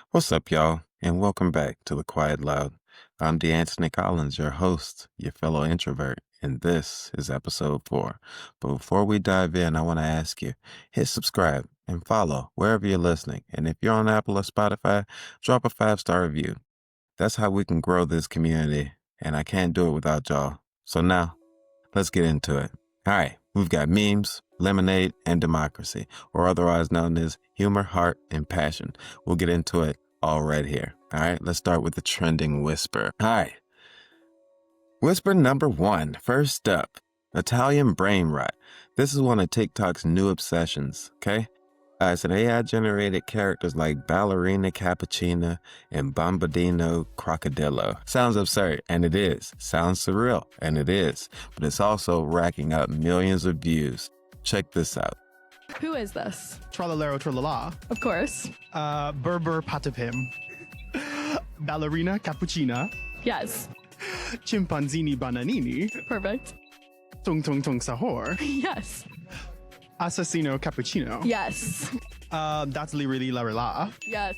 What's up, y'all? And welcome back to The Quiet Loud. I'm DeAnthony Collins, your host, your fellow introvert, and this is episode 4. But before we dive in, I want to ask you, hit subscribe and follow wherever you're listening. And if you're on Apple or Spotify, drop a 5-star review. That's how we can grow this community, and I can't do it without y'all. So now, let's get into it. All right, we've got memes, lemonade, and democracy, or otherwise known as humor, heart, and passion. We'll get into it all right here. All right, let's start with the trending whisper. All right. Whisper number 1. First up, Italian Brainrot. This is one of TikTok's new obsessions, okay? It's an AI-generated characters like Ballerina Cappuccina and Bombardino Crocodillo. Sounds absurd, and it is. Sounds surreal, and it is. But it's also racking up millions of views. Check this out. Who is this? Trallalero Tralala. Of course. Berber Patapim. Ballerina Cappuccina. Yes. Chimpanzini Bananini. Perfect. Tung Tung Tung Sahor. Yes. Assassino Cappuccino. Yes. That's Lirili Larila. Yes.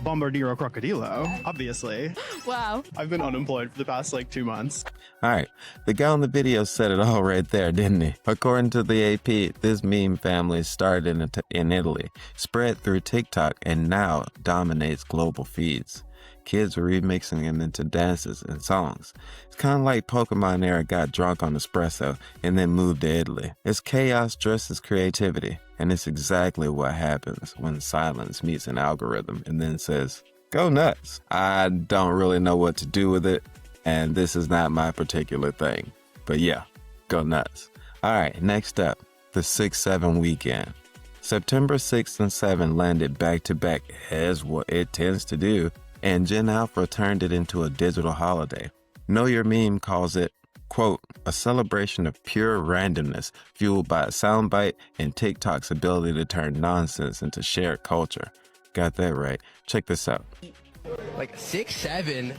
Bombardiro Crocodilo. Obviously. Wow. I've been unemployed for the past 2 months. All right, the guy on the video said it all right there, didn't he? According to the AP, this meme family started in Italy, spread through TikTok, and now dominates global feeds. Kids are remixing it into dances and songs. It's kind of like Pokemon era got drunk on espresso and then moved to Italy. It's chaos dressed as creativity, and it's exactly what happens when silence meets an algorithm and then says, go nuts. I don't really know what to do with it, and this is not my particular thing. But yeah, go nuts. All right, next up, the 6-7 weekend. September 6th and 7th landed back-to-back as what it tends to do, and Gen Alpha turned it into a digital holiday. Know Your Meme calls it, quote, a celebration of pure randomness fueled by a soundbite and TikTok's ability to turn nonsense into shared culture. Got that right. Check this out. 6-7.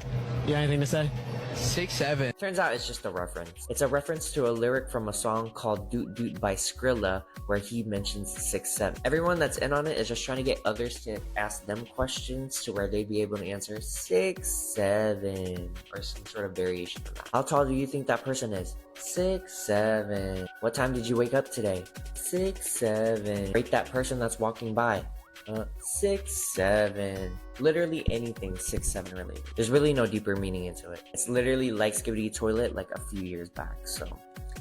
You got anything to say? 6-7. Turns out it's just a reference. It's a reference to a lyric from a song called Doot Doot by Skrilla, where he mentions 6-7. Everyone that's in on it is just trying to get others to ask them questions to where they'd be able to answer 6-7 or some sort of variation of that. How tall do you think that person is? 6'7". What time did you wake up today? 6'7". Rate that person that's walking by. 6'7". Literally anything 6'7" related. There's really no deeper meaning into it. It's literally like Skibbity Toilet like a few years back. So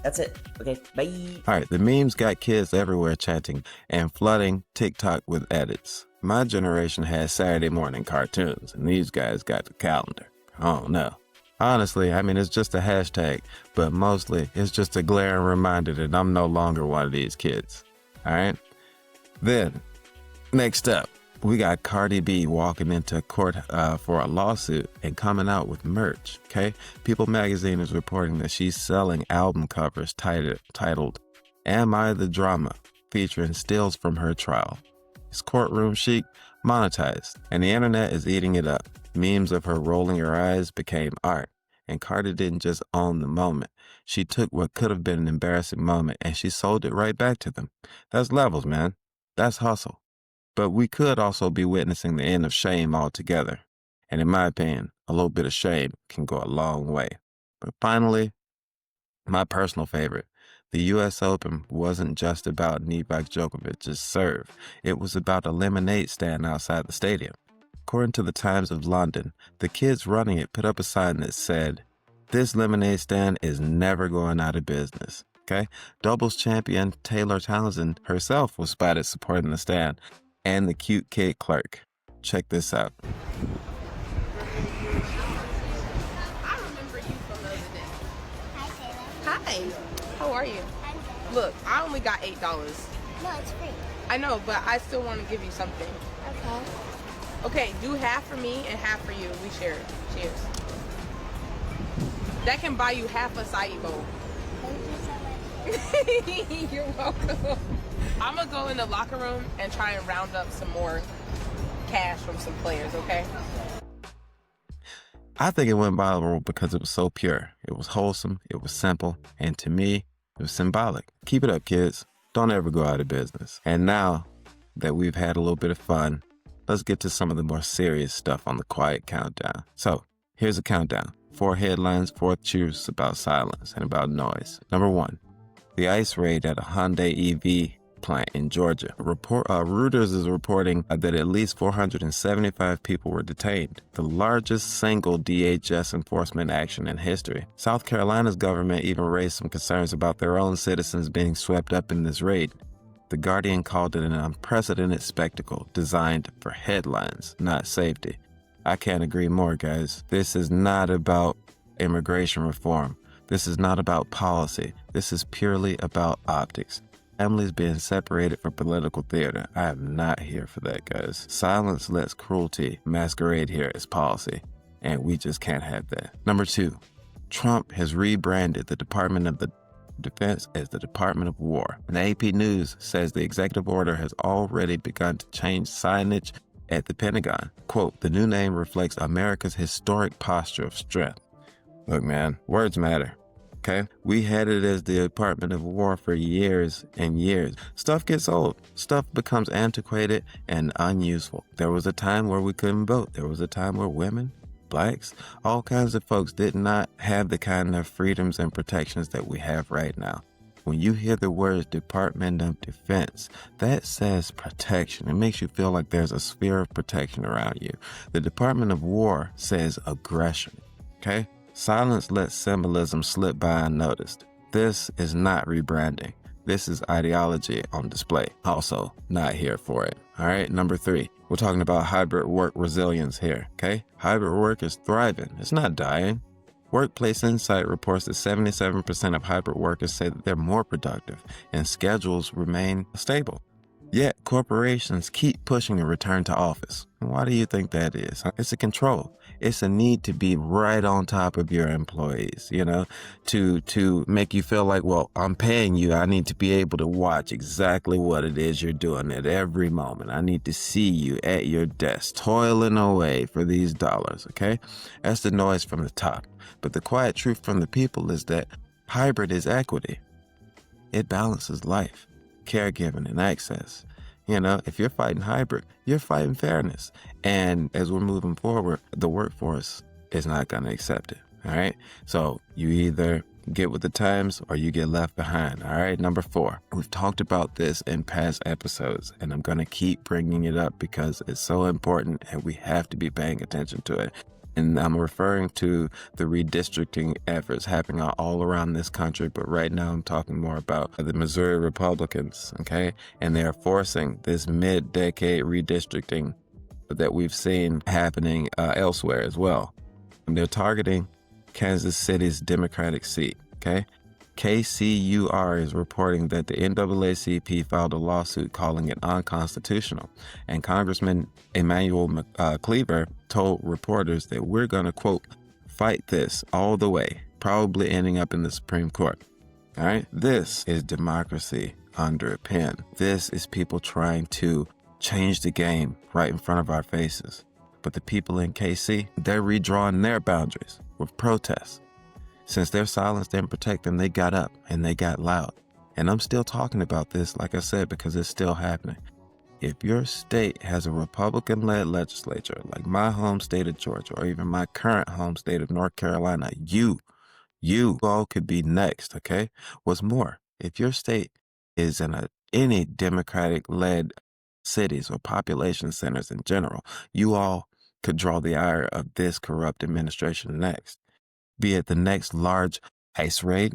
that's it. Okay, bye. All right, the memes got kids everywhere chatting and flooding TikTok with edits. My generation had Saturday morning cartoons, and these guys got the calendar. Oh no. Honestly, I mean, it's just a hashtag, but mostly it's just a glaring reminder that I'm no longer one of these kids. All right? Then, next up, we got Cardi B walking into court for a lawsuit and coming out with merch, okay? People magazine is reporting that she's selling album covers titled Am I the Drama, featuring stills from her trial. It's courtroom chic, monetized, and the internet is eating it up. Memes of her rolling her eyes became art, and Cardi didn't just own the moment. She took what could have been an embarrassing moment and she sold it right back to them. That's levels, man. That's hustle. But we could also be witnessing the end of shame altogether. And in my opinion, a little bit of shame can go a long way. But finally, my personal favorite, the U.S. Open wasn't just about Novak Djokovic's serve. It was about a lemonade stand outside the stadium. According to the Times of London, the kids running it put up a sign that said, "This lemonade stand is never going out of business." Okay? Doubles champion Taylor Townsend herself was spotted supporting the stand, and the cute kid clerk. Check this out. I remember you from the other day. Hi, Taylor. Hi. How are you? I'm good. Look, I only got $8. No, it's free. I know, but I still want to give you something. Okay. Okay, do half for me and half for you. We share it. Cheers. That can buy you half a acai bowl. Thank you so much. You're welcome. I'm going to go in the locker room and try and round up some more cash from some players, okay? I think it went viral because it was so pure. It was wholesome, it was simple, and to me, it was symbolic. Keep it up, kids. Don't ever go out of business. And now that we've had a little bit of fun, let's get to some of the more serious stuff on the quiet countdown. So, here's a countdown. 4 headlines, 4 truths about silence and about noise. Number 1, the ICE raid at a Hyundai EV plant in Georgia. Reuters is reporting that at least 475 people were detained, the largest single DHS enforcement action in history. South Carolina's government even raised some concerns about their own citizens being swept up in this raid. The Guardian called it an unprecedented spectacle designed for headlines, not safety. I can't agree more, guys. This is not about immigration reform. This is not about policy. This is purely about optics. Families being separated for political theater. I am not here for that, guys. Silence lets cruelty masquerade here as policy, and we just can't have that. Number 2, Trump has rebranded the Department of Defense as the Department of War. And the AP News says the executive order has already begun to change signage at the Pentagon. Quote, the new name reflects America's historic posture of strength. Look, man, words matter. Okay? We had it as the Department of War for years and years. Stuff gets old. Stuff becomes antiquated and unuseful. There was a time where we couldn't vote. There was a time where women, blacks, all kinds of folks did not have the kind of freedoms and protections that we have right now. When you hear the words Department of Defense, that says protection. It makes you feel like there's a sphere of protection around you. The Department of War says aggression. Okay? Silence lets symbolism slip by unnoticed. This is not rebranding. This is ideology on display. Also, not here for it. All right, number 3, we're talking about hybrid work resilience here, okay? Hybrid work is thriving. It's not dying. Workplace Insight reports that 77% of hybrid workers say that they're more productive and schedules remain stable. Yet, corporations keep pushing a return to office. Why do you think that is? It's a control. It's a need to be right on top of your employees, to make you feel like, well, I'm paying you. I need to be able to watch exactly what it is you're doing at every moment. I need to see you at your desk, toiling away for these dollars, okay? That's the noise from the top. But the quiet truth from the people is that hybrid is equity. It balances life, caregiving, and access. If you're fighting hybrid, you're fighting fairness. And as we're moving forward, the workforce is not going to accept it. All right. So you either get with the times or you get left behind. All right. Number 4, we've talked about this in past episodes, and I'm going to keep bringing it up because it's so important and we have to be paying attention to it. And I'm referring to the redistricting efforts happening all around this country. But right now I'm talking more about the Missouri Republicans, okay? And they're forcing this mid-decade redistricting that we've seen happening elsewhere as well. And they're targeting Kansas City's Democratic seat, okay? KCUR is reporting that the NAACP filed a lawsuit calling it unconstitutional, and Congressman Emmanuel Cleaver told reporters that we're going to, quote, fight this all the way, probably ending up in the Supreme Court. All right? This is democracy under a pen. This is people trying to change the game right in front of our faces. But the people in KC, they're redrawing their boundaries with protests. Since their silence didn't protect them, they got up and they got loud. And I'm still talking about this, like I said, because it's still happening. If your state has a Republican-led legislature, like my home state of Georgia, or even my current home state of North Carolina, you all could be next, okay? What's more, if your state is in any Democratic-led cities or population centers in general, you all could draw the ire of this corrupt administration next. Be it the next large ICE raid,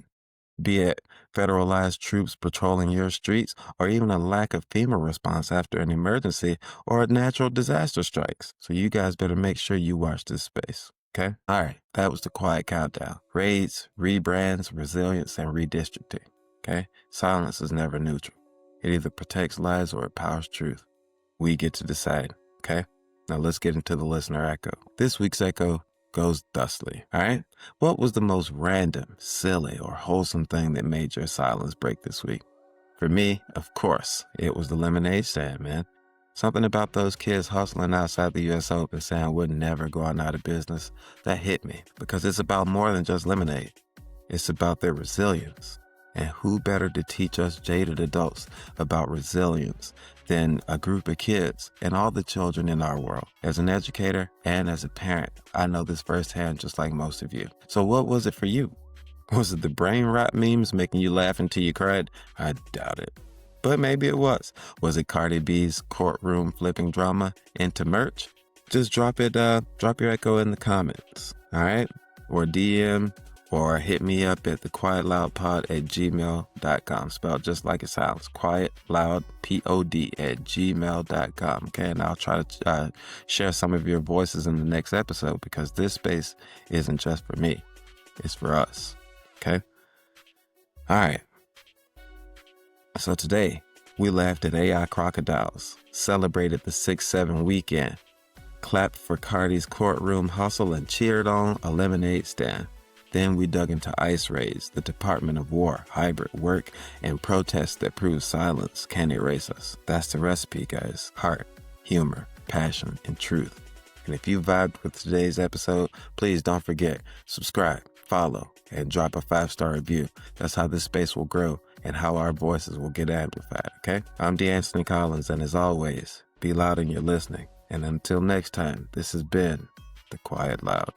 be it federalized troops patrolling your streets, or even a lack of FEMA response after an emergency or a natural disaster strikes. So you guys better make sure you watch this space, okay? All right, that was the quiet countdown. Raids, rebrands, resilience, and redistricting, okay? Silence is never neutral. It either protects lives or it powers truth. We get to decide, okay? Now let's get into the listener echo. This week's echo goes thusly, all right? What was the most random, silly, or wholesome thing that made your silence break this week? For me, of course, it was the lemonade stand, man. Something about those kids hustling outside the U.S. Open saying we're never going out of business, that hit me because it's about more than just lemonade. It's about their resilience And who better to teach us jaded adults about resilience than a group of kids and all the children in our world? As an educator and as a parent, I know this firsthand just like most of you. So what was it for you? Was it the Brainrot memes making you laugh until you cried? I doubt it. But maybe it was. Was it Cardi B's courtroom flipping drama into merch? Just drop your echo in the comments, all right? Or DM, or hit me up at thequietloudpod@gmail.com, spelled just like it sounds, quietloudpod@gmail.com, okay? And I'll try to share some of your voices in the next episode, because this space isn't just for me, it's for us, okay? All right. So today, we laughed at AI crocodiles, celebrated the 6-7 weekend, clapped for Cardi's courtroom hustle, and cheered on a lemonade stand. Then we dug into ICE raids, the Department of War, hybrid work, and protests that prove silence can't erase us. That's the recipe, guys. Heart, humor, passion, and truth. And if you vibed with today's episode, please don't forget, subscribe, follow, and drop a 5-star review. That's how this space will grow and how our voices will get amplified, okay? I'm DeAnthony Collins, and as always, be loud in your listening. And until next time, this has been The Quiet Loud.